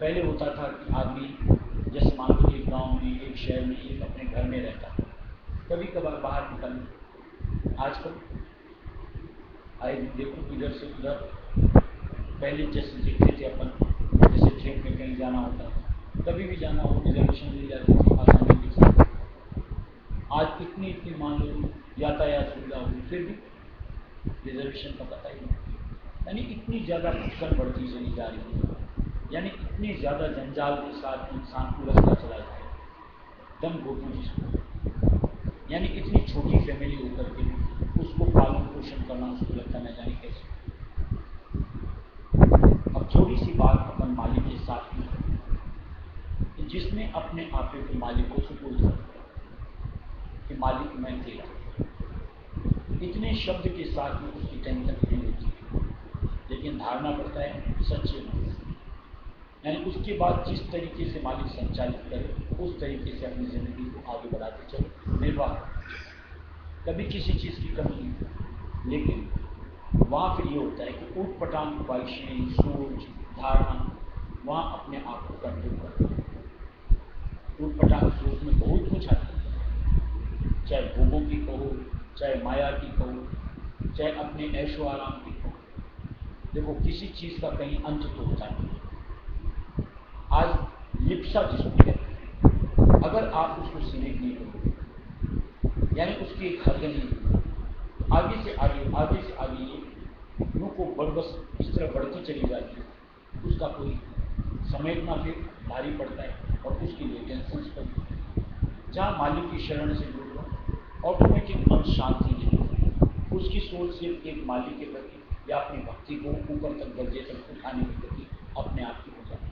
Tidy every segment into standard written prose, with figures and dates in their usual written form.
पहले होता था कि आदमी जैसे मान लो एक गांव में एक शहर में एक अपने घर में रहता, कभी कभार बाहर निकलना। आजकल आए दिन देखो इधर से उधर, पहले जैसे देखते थे अपन, जैसे ट्रेन में कहीं जाना होता था, कभी भी जाना हो रिजर्वेशन मिल जाती थी आसानी के साथ। आज इतनी मान लो यातायात सुविधा हुई, फिर भी रिजर्वेशन का पता ही नहीं। यानी इतनी ज़्यादा भटकन बढ़ती चली जा रही है, यानी इतनी ज़्यादा जंजाल के साथ इंसान उलझता चला जाए, दम घोटू जिसको, यानी इतनी छोटी फैमिली होकर के उसको पालन पोषण करना उसको लगता न जाने कैसे। अब थोड़ी सी बात अपन मालिक के साथ में कि जिसने अपने आपे के मालिक को सुपुर्द कर दिया कि मालिक मैं तेरा, इतने शब्द के साथ में उसकी टेंशन नहीं होती, लेकिन धारणा पड़ता है सच्चे मालिक, यानी उसके बाद जिस तरीके से मालिक संचालित करे उस तरीके से अपनी ज़िंदगी को आगे बढ़ाते चले, निर्वाह करते चले, कभी किसी चीज़ की कमी नहीं। लेकिन वहाँ फिर ये होता है कि ऊट पटांग ख्वाहिशें, सोच, धारणा वहाँ अपने आप को कंट्रोल करते हैं। ऊट पटांग सोच में बहुत कुछ आता है, चाहे भोगों की कहो, चाहे माया की कहो, चाहे अपने ऐशो आराम की कहो। देखो किसी चीज़ का कहीं अंत तो होता नहीं। आज लिप्सा जिसको कहते हैं, अगर आप उसको सीमित नहीं करोगे, यानी उसकी एक हद नहीं, आगे से आगे ये यूँ को बस इस तरह बढ़ती चली जाती है, उसका कोई समेटना फिर भारी पड़ता है और उसके लिए टेंशन पड़ती है। जहाँ मालिक की शरण से जुड़ लो, ऑटोमेटिक मन शांति नहीं, उसकी सोच सिर्फ एक मालिक के प्रति या अपनी भक्ति को ऊपर तक दर्जे तक उठाने के प्रति अपने आप की हो जाती है।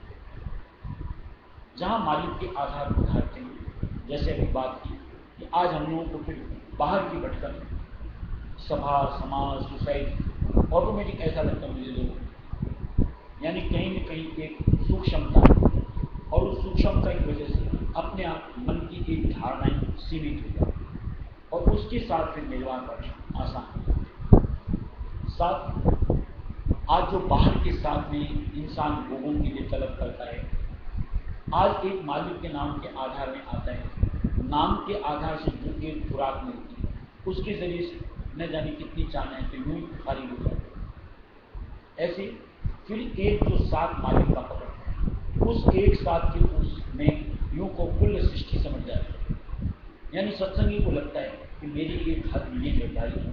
जहाँ मालिक के आधार को उठाते हैं, जैसे अभी बात की कि आज हम लोगों को फिर बाहर की भटकन, सभा समाज सोसाइटी, ऑटोमेटिक ऐसा लगता है मुझे लोग, यानी कहीं न कहीं एक सूक्ष्मता, और उस सूक्ष्मता की वजह से अपने आप मन की एक धारणाएं सीमित हो जाती और उसके साथ फिर निर्वाह करना आसान हो। साथ आज जो बाहर के साथ में इंसान भोगों के लिए तलब करता है, आज एक मालिक के नाम के आधार में आता है, नाम के आधार से जो एक खुराक मिलती है उसके जरिए से न जाने कितनी चाहना तो यूं ही खाली हो जाती है। ऐसे फिर एक जो साथ मालिक का पकड़ता है, उस एक साथ के उसमें यूं को कुल सृष्टि समझ जाती है। यानी सत्संगी को लगता है कि मेरी एक हद ये निर्धारित हो,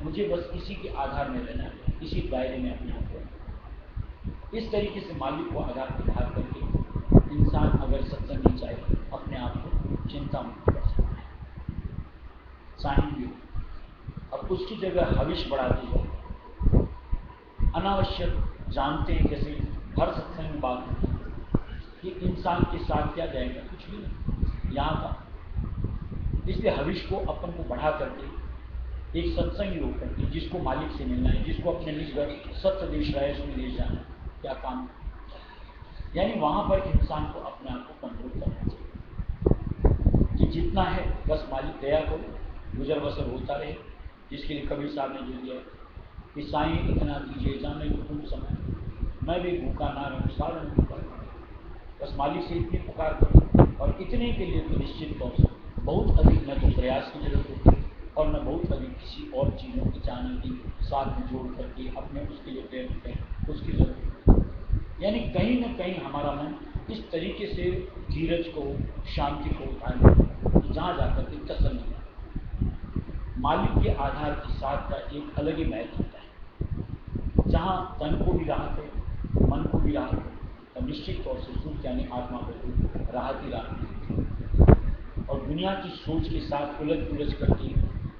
मुझे बस इसी के आधार में रहना है, इसी दायरे में अपने आप को। इस तरीके से मालिक को आधार निर्धार करके इंसान अगर सत्संगी चाहे अपने आप को चिंता मुक्त कर सकता है। साहित्य अब उसकी जगह हविष बढ़ाती है, अनावश्यक जानते हैं, जैसे हर सत्संग में बात होती है कि इंसान के साथ क्या जाएगा, कुछ भी नहीं यहाँ का। इसलिए हविष को अपन को बढ़ा करके एक सत्संगी लोग करके, जिसको मालिक से मिलना है, जिसको अपने निज घर सत्य देश रायस में ले जाना, क्या काम, यानी वहाँ पर इंसान को अपने आप को कंट्रोल करना चाहिए कि जितना है बस मालिक दया करो, गुजर बसर होता रहे। जिसके लिए कबीर साहब ने जो दिया कि साईं इतना दीजिए जाने को तुम समय, मैं भी भूखा ना रहूँ सारण भूखा, बस मालिक से इतनी पुकार करो। और इतने के लिए तो निश्चित तौर से बहुत अधिक न तो प्रयास की जरूरत होती है और न बहुत अधिक किसी और चीज़ों की चाहने की साथ में जोड़ करके अपने उसके लिए प्रयत्न करें, उसकी जरूरत है। यानी कहीं न कहीं हमारा मन इस तरीके से धीरज को, शांति को उठाने जहाँ जाकर के तसल्ली, मालिक के आधार के साथ का एक अलग ही महत्व होता है, जहाँ तन को भी राहत है, मन को भी राहत है, और निश्चित तौर से सुख यानी आत्मा को राहत ही राहत है। और दुनिया की सोच के साथ उलझ करके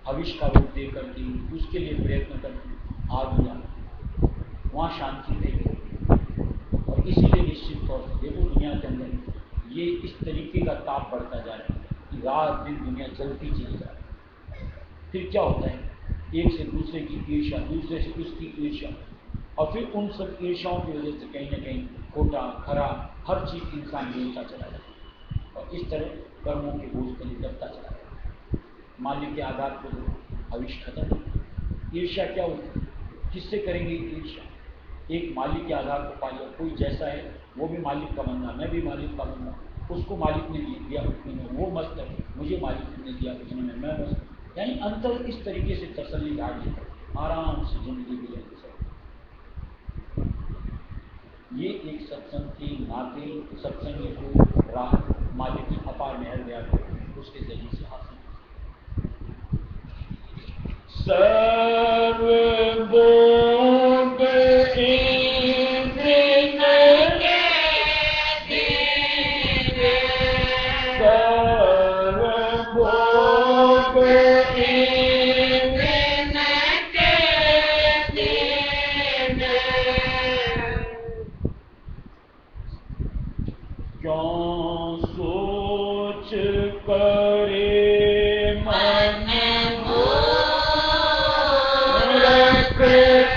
भविष्य का रूप दे करके उसके लिए प्रयत्न करके आगे जाना, वहाँ शांति रहेगी। और इसीलिए निश्चित तौर से देखो दुनिया के अंदर ये इस तरीके का ताप बढ़ता जा रहा है कि रात दिन दुनिया चलती चली जा रही है। फिर क्या होता है, एक से दूसरे की ईर्ष्या, दूसरे से उसकी ईर्ष्या, और फिर उन सब ईर्ष्याओं की वजह से कहीं न कहीं खोटा खरा हर चीज़ इंसान बोलता चला जाता है और इस तरह कर्मों के बोझ तले दबता चला जाता है। मालिक के आधार पर भविष्य खत्म। ईर्ष्या क्या होती है, किससे करेंगे ईर्ष्या? एक मालिक के आधार पर पाया, कोई जैसा है वो भी मालिक का बंदा, मैं भी मालिक का बंदा, उसको मालिक ने दिया उतने में वो मस्त है, मुझे मालिक ने दिया उतने में मैं मस्त। यानी अंतर इस तरीके से तसल्ली गाड़ी आराम से जिंदगी गुजरती है। ये एक सत्संग के नाते सत्संग को राह मालिक की अपार मेहर दिया उसके जरिए से हासिल सर्वभोग क्यों सोच करे मन मूर्ख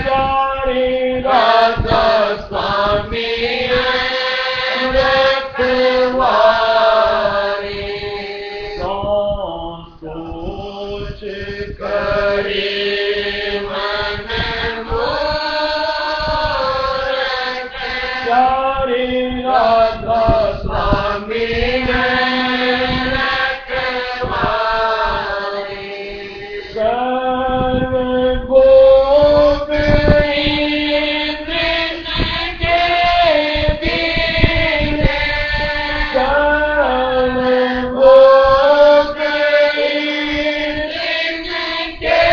सारे राजा स्वामी रखवारे। क्यों सोच करे मन मूर्ख सारे राजा स्वामी सर्वभोग इंद्र के दीन सर्वभोग इंद्र के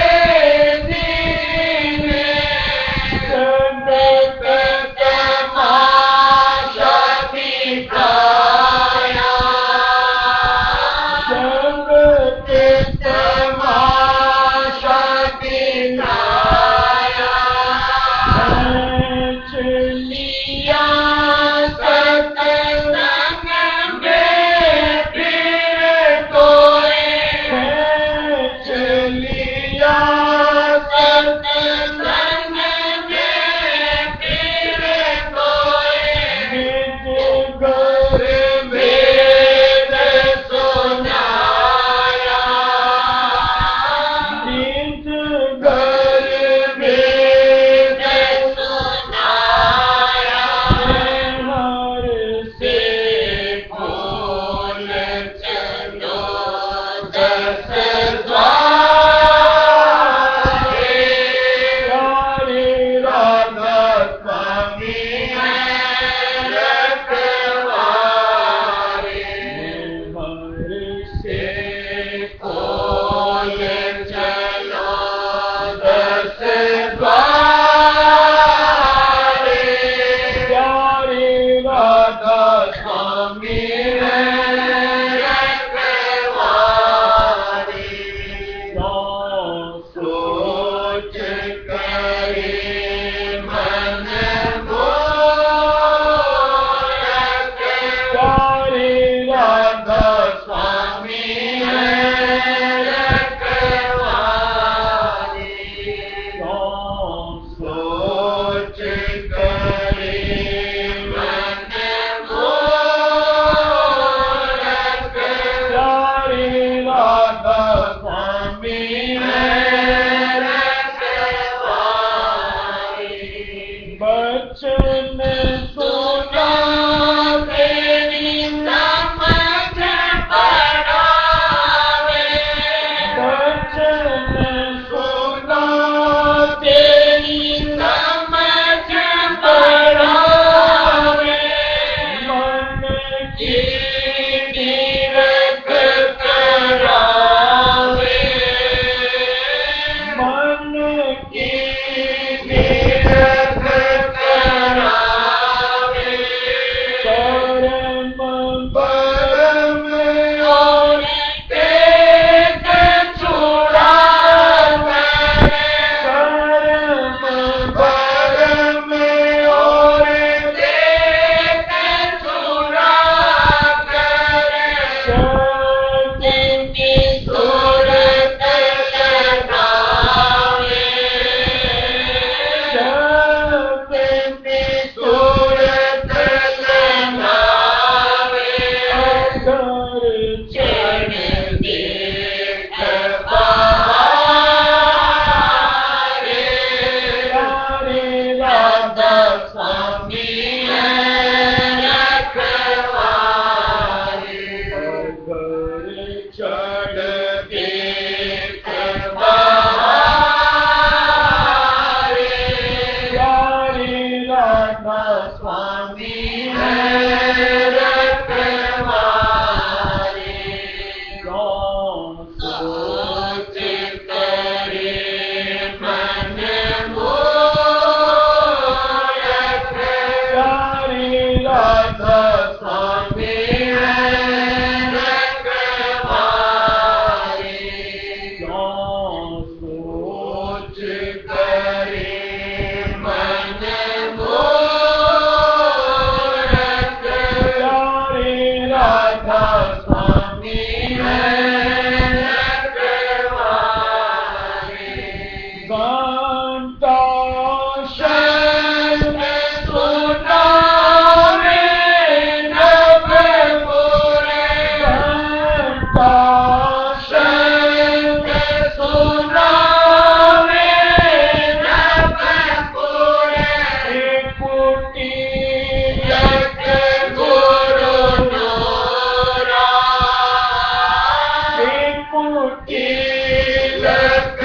तिलक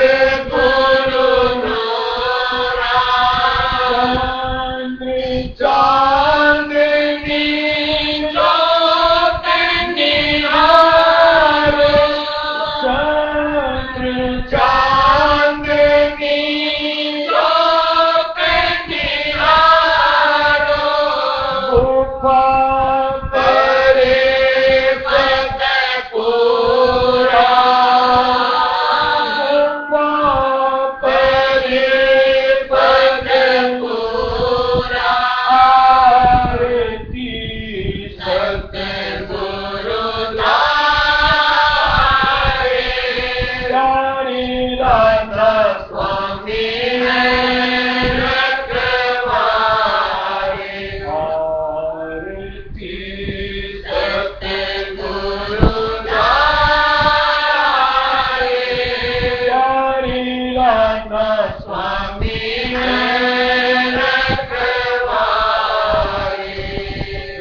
गुरु नोरा चंद्र चांदनी ज्योत निहारो चंद्र चांदनी ज्योत निहारो गुफा परे फतेहपुरा गुफा परे फतेहपुरा आरती सतगुरु तारे प्यारे राधा स्वामी है रखवारे आरती सतगुरु तारे प्यारे राधा स्वामी है रखवारे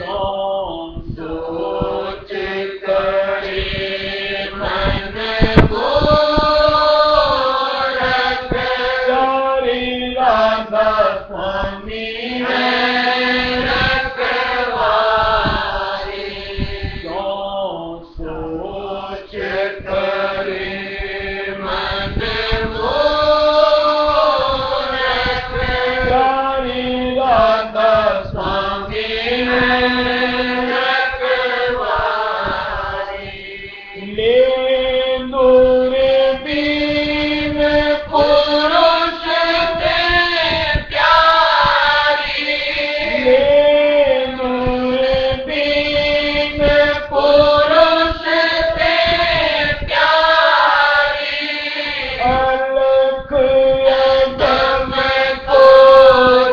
कौन सोच करे मन मूरख प्यारे राधा स्वामी है रखवारे कौन सोच करे मन मूरख प्यारे राधा स्वामी है रखवारे ले दूरबीन पुरुष ते प्यारी ले दूरबीन पुरुष ते प्यारी अलख अगम को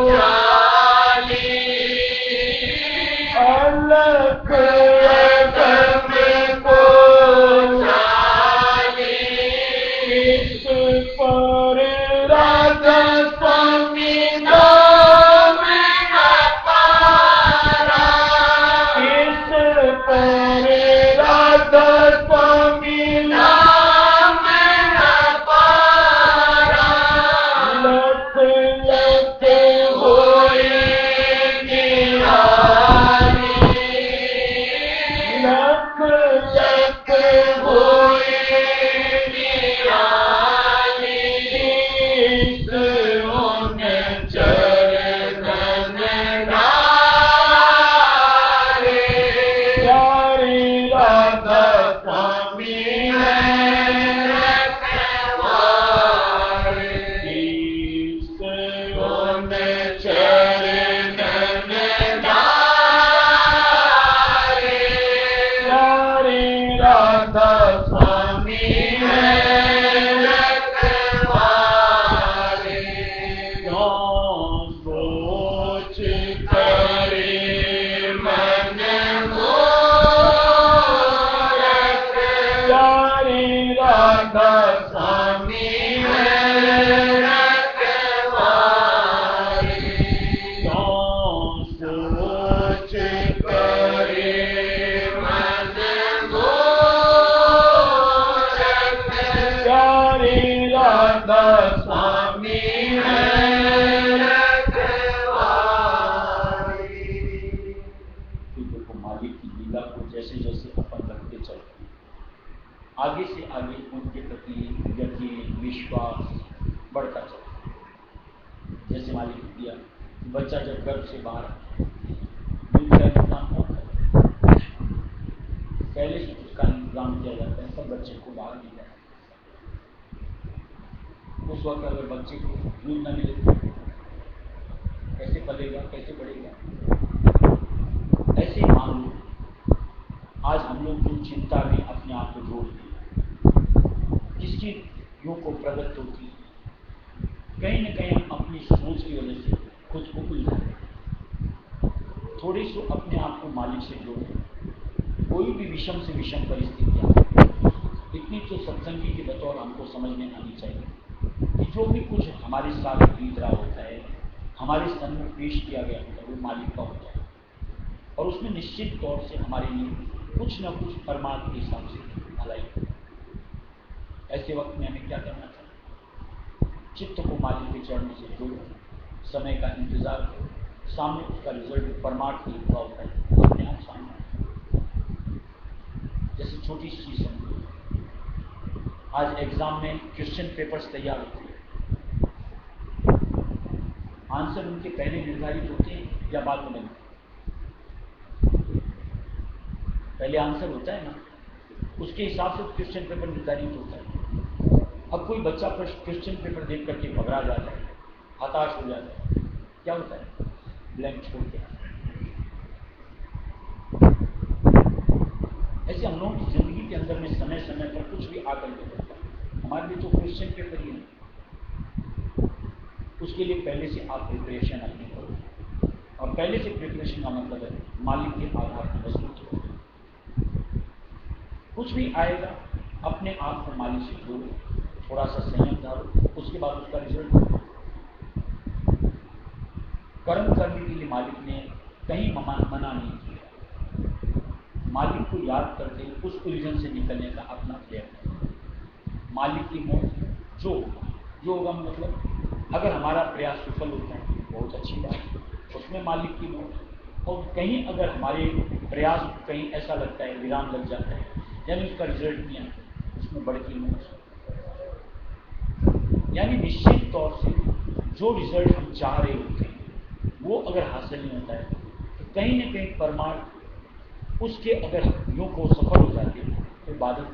जाली अलख अगम को जाली इस पर राधा स्वामी नाम अपारा इस पर राधा स्वामी नाम अपारा लख लख होए निहारी लख लख होए निहारी इस उन चरणन डारे प्यारे राधा स्वामी है रखवारे इस उन चरणन डारे प्यारे राधा स्वामी है रखवारे कौन सोच करे मन मूरख प्यारे राधा स्वामी है रखवारे कौन सोच करे मन मूरख प्यारे राधा स्वामी है रखवारे। देखो मालिक की लीला को जैसे जैसे अपन रखते चलते हैं, आगे से आगे उनके प्रति यकीन विश्वास बढ़ता चलता है। जैसे मालिक ने दिया बच्चा जब गर्भ से बाहर आता है, दूध का इंतजाम कौन करता है? पहले से उसका इंतजाम किया जाता है, सब बच्चे को बाहर नहीं जाता। उस वक्त अगर बच्चे को दूध न मिले तो कैसे पलेगा, कैसे बढ़ेगा? ऐसे मान लो आज हम लोग जो चिंता में अपने आप को जोड़ दिए, जिसकी योग को प्रगत होती है, कहीं न कहीं हम अपनी सोच की वजह से खुद को उलझाते हैं। थोड़ी सी अपने आप को मालिक से जोड़ें। कोई भी विषम से विषम परिस्थितियाँ, इतनी तो सत्संगी के बतौर हमको समझ में आनी चाहिए कि जो भी कुछ हमारे साथ बीत रहा होता है, हमारे सामने पेश किया गया होता है, वो मालिक का होता है और उसमें निश्चित तौर से हमारे लिए कुछ न कुछ परमात्मा के हिसाब से भलाई। ऐसे वक्त में हमें क्या करना चाहिए? चित्त को मालिक के चरणों से जोड़ो, समय का इंतजार करो, सामने उसका रिजल्ट परमार्थ की लिखा होता है, अपने आप सामने। जैसे छोटी सी चीज समझो, आज एग्जाम में क्वेश्चन पेपर्स तैयार होते हैं, आंसर उनके पहले निर्धारित होते हैं या बाद में बनते हैं? पहले आंसर होता है ना, उसके हिसाब से क्वेश्चन पेपर निर्धारित होता है। अब कोई बच्चा क्वेश्चन पेपर देख करके घबरा जाता है, हताश हो जाता है, क्या होता है? ब्लैंक छोड़ के। ऐसे हम लोगों की जिंदगी के अंदर में समय समय पर कुछ भी आकर के होता है, हमारे लिए तो क्वेश्चन पेपर ही है। उसके लिए पहले से आप प्रिपरेशन अपनी करो, और पहले से प्रिपरेशन का मतलब है मालिक के आधार पर मजबूत हो। कुछ भी आएगा अपने आप को मालिक से जोड़ो, थोड़ा सा संयम डालो, उसके बाद उसका रिजल्ट दो। कर्म करने के लिए मालिक ने कहीं मना नहीं किया। मालिक को याद करके उस उलझन से निकलने का अपना प्रयत्न। मालिक की मौत जो होगा मतलब अगर हमारा प्रयास सफल होता है बहुत अच्छी बात, उसमें मालिक की मौत। और कहीं अगर हमारे प्रयास कहीं ऐसा लगता है विराम लग जाता है, यानी उसका रिजल्ट नहीं आता, उसमें बड़ी मौत। यानी निश्चित तौर से जो रिजल्ट हम चाह रहे होते हैं वो अगर हासिल नहीं होता है तो कहीं न कहीं परमार्थ उसके अगर योग को सफल हो जाते हैं तो बाधित।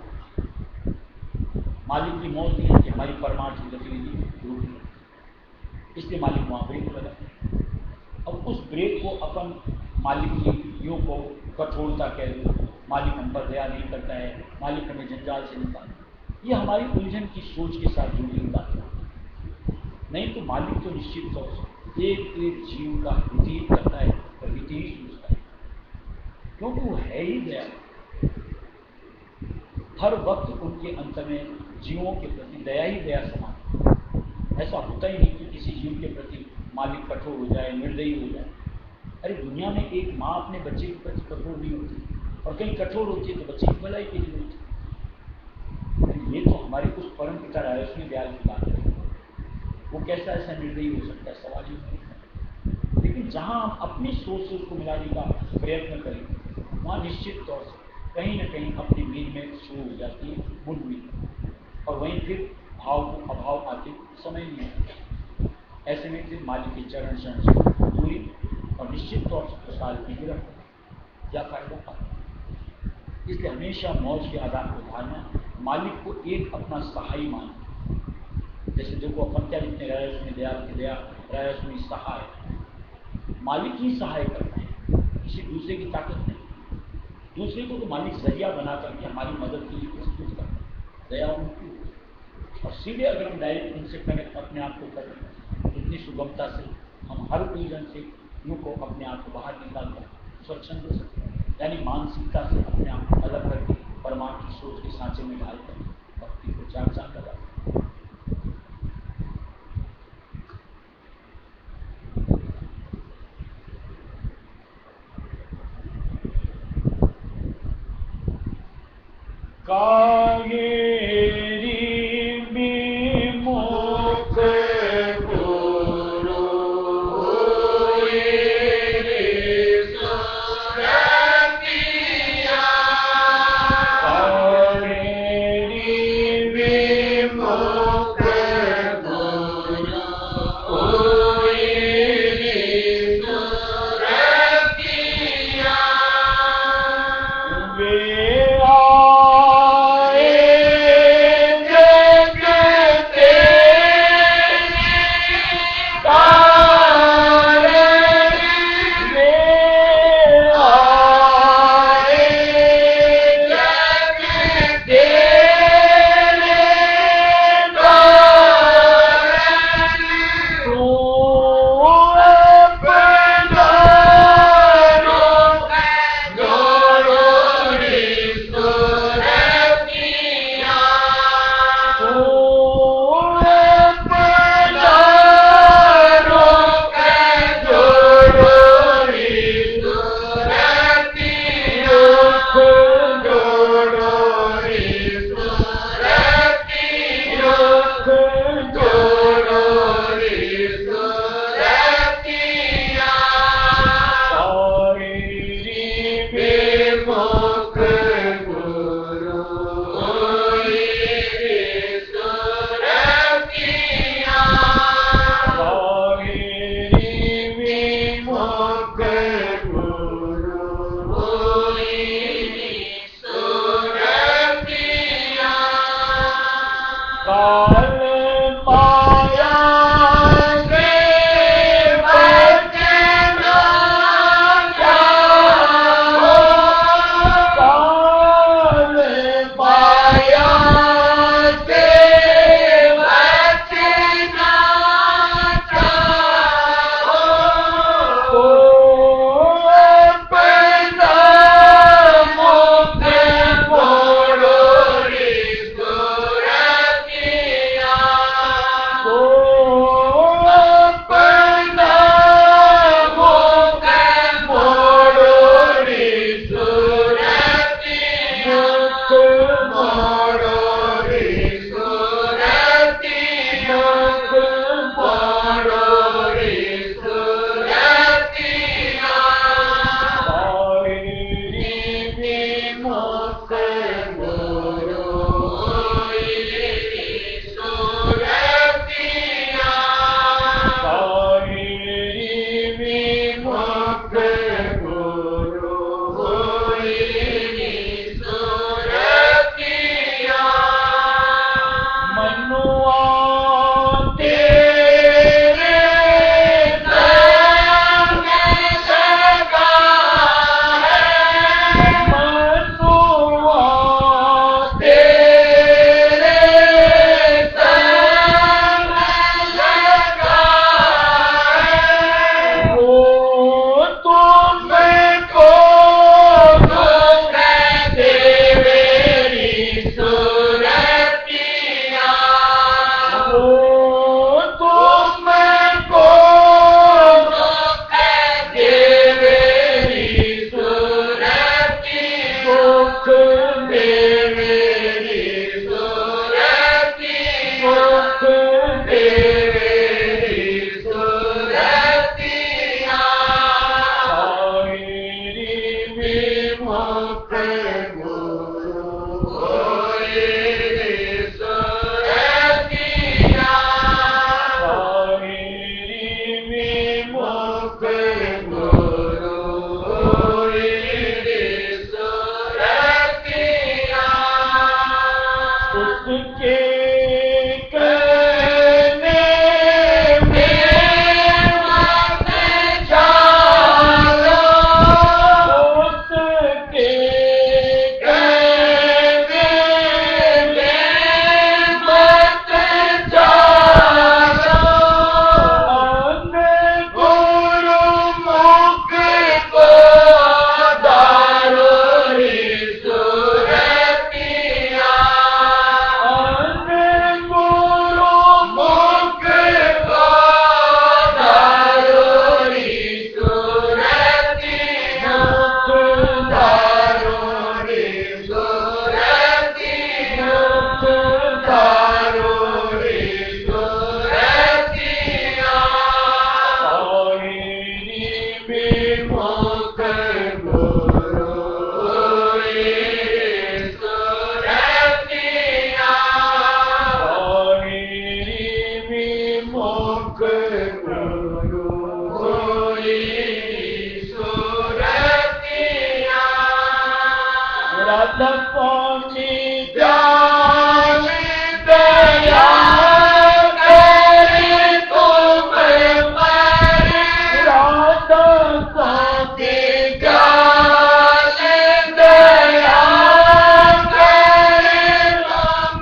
मालिक की मौत नहीं है कि हमारी परमार्थ की गतिविधि रुक गई, इसलिए मालिक वहाँ ब्रेक लगा। अब उस ब्रेक को अपन मालिक की योग को कठोरता कह दो, मालिक हम पर दया नहीं करता है, मालिक हमें जंजाल से निकालता, ये हमारी उलझन की सोच के साथ जुड़ी हुई बात है। नहीं तो मालिक तो निश्चित तौर से एक एक जीव का हित करता है और हित ही सोचता है, क्योंकि वो है ही दया। हर वक्त उनके अंत में जीवों के प्रति दया ही दया समान। ऐसा होता ही नहीं कि किसी जीव के प्रति मालिक कठोर हो जाए, निर्दयी हो जाए। अरे दुनिया में एक माँ अपने बच्चे के प्रति कठोर नहीं होती, और कहीं कठोर होती है तो बच्चे की भलाई के लिए होती। ये तो हमारे उस परम पिता राय उसमें ब्याज की बात है, वो कैसा ऐसा निर्दयी हो सकता है, सवाल ही नहीं। लेकिन जहाँ हम अपनी सोच से उसको मिलाने का प्रयत्न करें वहाँ निश्चित तौर से कहीं न कहीं अपनी नींद में शुरू हो जाती है बुनबुनी, और वहीं फिर भाव को अभाव आते समय नहीं आता। ऐसे में फिर मालिक के चरण शरण से दूरी और निश्चित तौर से प्रसाद की गिरफ्त, क्या फायदा पाता। इसलिए हमेशा मौज के आधार को धारना, मालिक को एक अपना सहाय मानना। जैसे देखो अपन क्या लिखते हैं, रायस दया की दया, रायस में सहाय, मालिक ही सहाय करता है, किसी दूसरे की ताकत नहीं। दूसरे को तो मालिक जरिया बना करके हमारी मदद के लिए प्रस्तुत करता है, दया उनकी। और सीधे अगर हम डायरेक्ट उनसे कनेक्ट अपने आप को करें इतनी सुगमता से हम हर उलझन से यूँ को अपने आप को बाहर निकालकर स्वच्छंद हो सकते हैं। यानी मानसिकता से अपने आप को अलग करके परमात्मा की सोच के सांचे में डालकर भक्ति को चार चांद लगा। काल माया के बचना चाहो, काल माया के बचना चाहो, तो अपना मुख मोड़ो रे सुरतिया, तो अपना मुख मोड़ो रे सुरतिया, मुख मोड़ो रे सुरतिया, मुख मोड़ो रे सुरतिया, सारी विमुख मोड़ो रे सुरतिया, सारी विमुख मोड़ो रे सुरतिया, मनुआ तेरे संग सगा है, मनुआ तेरे संग सगा है, वो तुमको दुख देवे रे सुरतिया, वो तुमको दुख देवे रे सुरतिया, दुख देवे रे सुरतिया, दुख देवे रे सुरतिया, सारी विमुख मोड़ो रे सुरतिया, सारी विमुख मोड़ो रे सुरतिया, उसके कहने में मत जानो, उसके कहने में मत जानो, अन्य गुरुमुख को दारो रे सुरतिया, अन्य गुरुमुख को दारो रे सुरतिया, मुख दारो रे सुरतिया, मुख दारो रे सुरतिया, सारी विमुख मोड़ो रे सुरतिया, सारी विमुख मोड़ो रे सुरतिया, राधा स्वामी ध्यान दया करे तुम पर, राधा स्वामी ध्यान दया करे तुम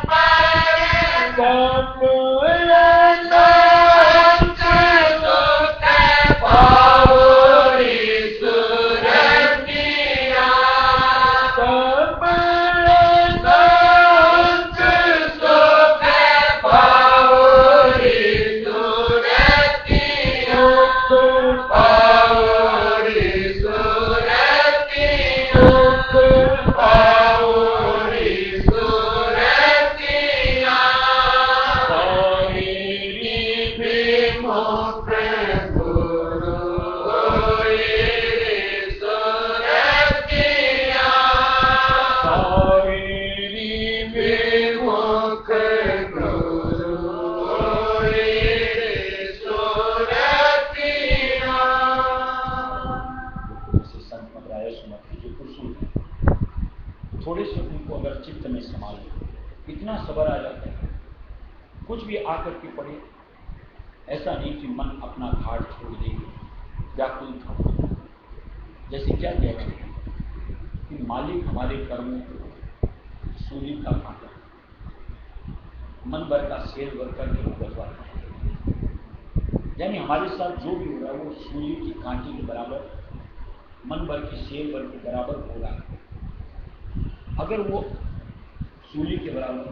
पर, सब अनंत सुख पाओ रे सुरतिया, सब अनंत सुख पाओ रे सुरतिया, सुख पाओ रे सुरतिया, सुख पाओ रे सुरतिया, सारी विमुख मोड़ो रे सुरतिया, सारी विमुख मोड़ो रे सुरतिया। से संत मद्राय सुमति जो पुरुषों थोड़े से उनको अगर चित्त में संभाल इतना सबर आ जाता है कुछ भी आकर के पड़े, ऐसा नहीं कि मन अपना घाट छोड़ देंगे, व्याकुल था। जैसे क्या कह रहे हैं कि मालिक हमारे कर्मों को सूली का कांटा, मन भर का शेर भर करके भुगतवाता है। यानी हमारे साथ जो भी हो रहा है वो सूली की कांटे के बराबर, मन भर के शेर भर के बराबर हो रहा है। अगर वो सूली के बराबर,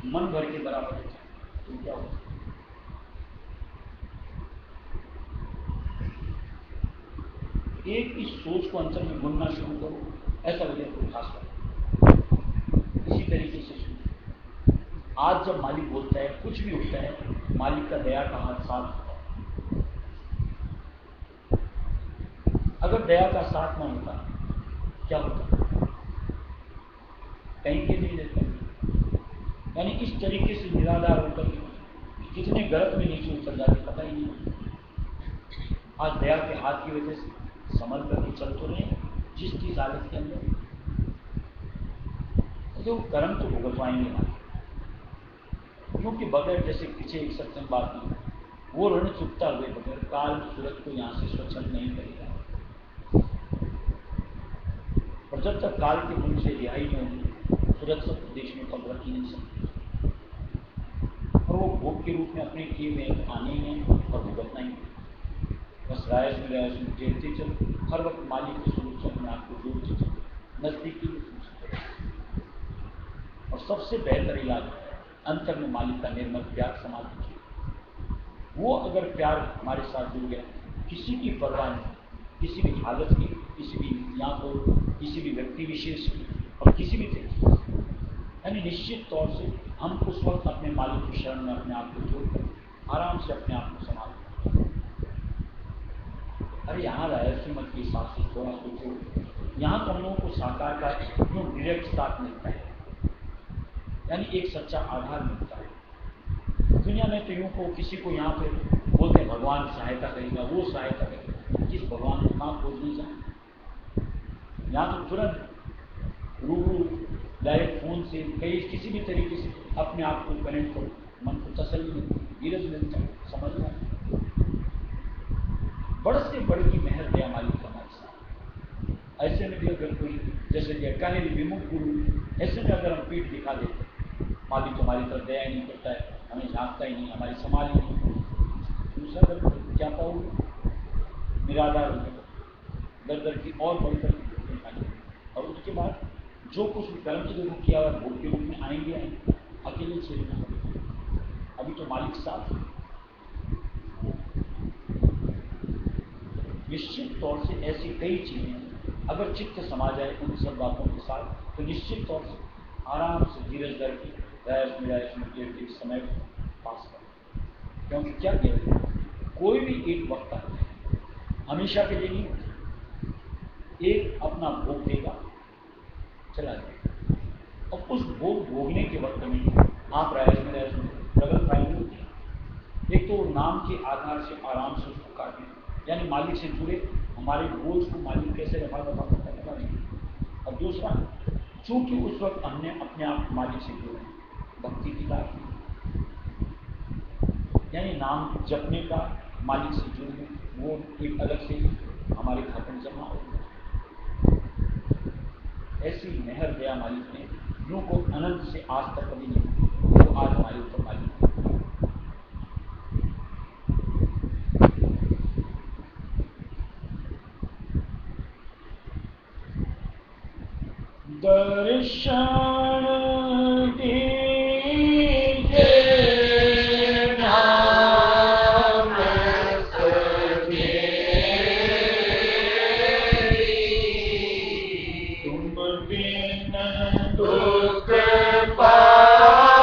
मन भर के बराबर होता तो क्या होता? एक इस सोच को अंतर में बुनना शुरू करो, ऐसा वजह को खास करो। इसी तरीके से सुनो, आज जब मालिक बोलता है, कुछ भी होता है, मालिक का दया का हाथ साथ होता है। अगर दया का साथ न होता क्या होता? कहीं के नहीं देते। यानी इस तरीके से निराधार होकर कितने गलत में नीचे उतर जाते पता ही नहीं। आज दया के हाथ की वजह से संभल करके चल तो रहे जिस चीज हालत के अंदर, तो कर्म तो भुगतवाएंगे ना, क्योंकि बगैर, जैसे पीछे एक सत्संग बात की, वो ऋण चुकता हुए बगैर काल सूरज को यहाँ से स्वच्छंद नहीं करेगा। और जब तक काल के गुण से रिहाई नहीं होगी, सूरज सब प्रदेश में कब रख ही नहीं सकती। और वो भोग के रूप में अपने किए में आने ही है और भुगतना ही है। बस रायस में टेरते चलो, हर वक्त मालिक के स्वरूप से अपने आप को जोड़ते चलो, नजदीकी। और सबसे बेहतर इलाज अंतर में मालिक का निर्मल प्यार समाज दीजिए। वो अगर प्यार हमारे साथ जुड़ गया, किसी की परवाह नहीं, किसी भी हालत की, किसी भी यहाँ को, किसी भी व्यक्ति विशेष की, और किसी भी तरीके, यानी निश्चित तौर से हम उस वक्त अपने मालिक की शरण में अपने आप को जोड़कर आराम से अपने आप को संभाल। अरे यहाँ रायसीमत के हिसाब से थोड़ा सोचो, यहाँ तो हम लोगों को साकार का जो डायरेक्ट साथ मिलता है, यानी एक सच्चा आधार मिलता है। दुनिया में तो यूं को किसी को यहाँ पे बोलते हैं भगवान सहायता करेगा, वो सहायता करेगा, किस भगवान को कहाँ खोज नहीं जाए। यहाँ तो तुरंत रूबरू डायरेक्ट फोन से कहीं किसी भी तरीके से अपने आप को कनेक्ट करो, मन को तसल्ली मिलती, धीरज मिलता है, समझना बड़ से बड़ की मेहर दया मालिक हमारे साथ। ऐसे में भी अगर कोई, जैसे कहने विमुख गुरु, ऐसे में अगर हम पीठ दिखा देते, मालिक तुम्हारी तरफ दया ही नहीं करता है, हमें झांकता ही नहीं, हमारी समाज ही नहीं, दूसरा दर क्या पाओगे? निराधार हो गए, दर दर की और बढ़कर और उसके बाद जो कुछ कर्म की जो किया हुआ भोग के रूप में आएंगे अकेले झेलना। अभी तो मालिक साथ है। निश्चित तौर से ऐसी कई चीजें अगर चित्त समा जाए उन सब बातों के साथ, तो निश्चित तौर से आराम से धीरज धर की रायस समय पास कर। क्योंकि क्या कहते हैं, कोई भी एक वक्त आता है, हमेशा के लिए नहीं होता, एक अपना भोग देगा चला जाएगा, और उस भोग भोगने के वक्त में आप रायस में प्रगत पाएंगे होती है। एक तो नाम के आधार से आराम से उसको काटें, यानी मालिक से जुड़े, हमारे बोझ को मालिक कैसे रफा दफा करता है। और दूसरा, चूंकि उस वक्त हमने अपने आप मालिक से जुड़े, भक्ति की बात, यानी नाम जपने का मालिक से जुड़ने, वो एक अलग से हमारे खाते में जमा हो। ऐसी मेहर दया मालिक ने यूं को अनंत से आज तक कभी नहीं, तो आज हमारे ऊपर मालिक दर्शन दीजिए नाम सवेरी, तुम बिन दुख पाए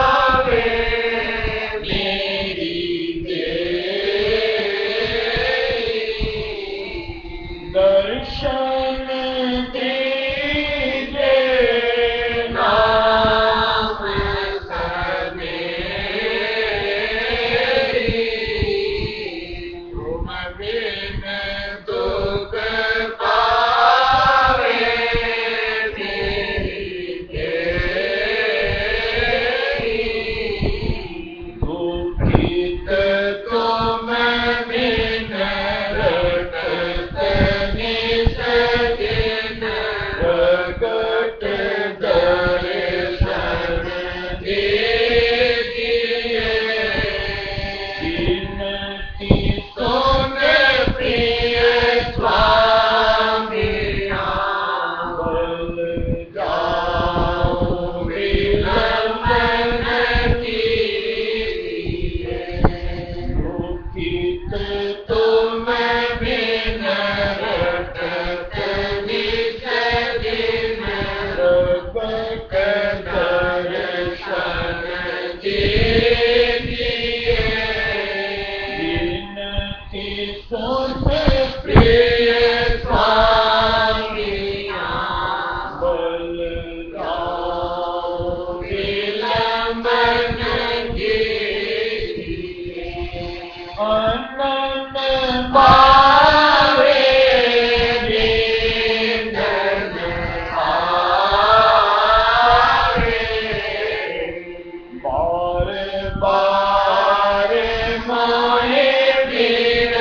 बारे मोहे वीर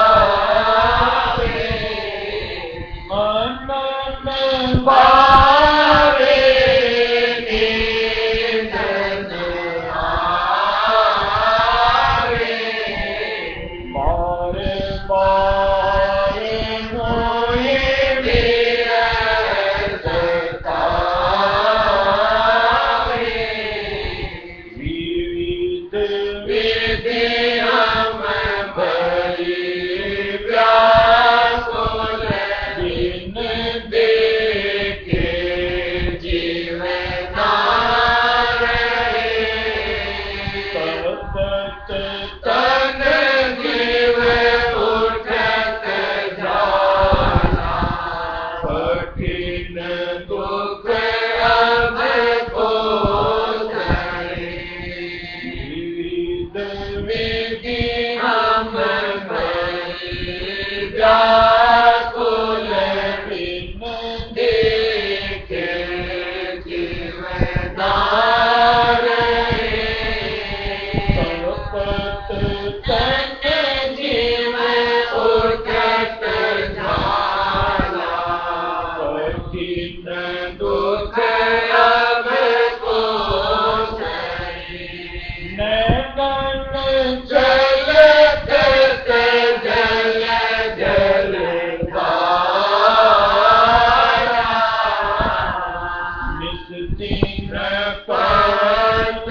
सतावे, मन बारे नींद न आवे, बारे बारे मोहे वीर सतावे, विविध विधि हम भरी व्याकुल, दिन देखे जीव ना रहे, सतत तन जीव उठत जाला, कठिन दुख अब को सहे, विविध विधि हम भरी व्याकुल, बिन देखे जीव ना रहे, सतत तन जीव उठत जाला, कठिन दुख अब को सहे, नैनन जलत जल जल धारा, निस्तीर्ण पवन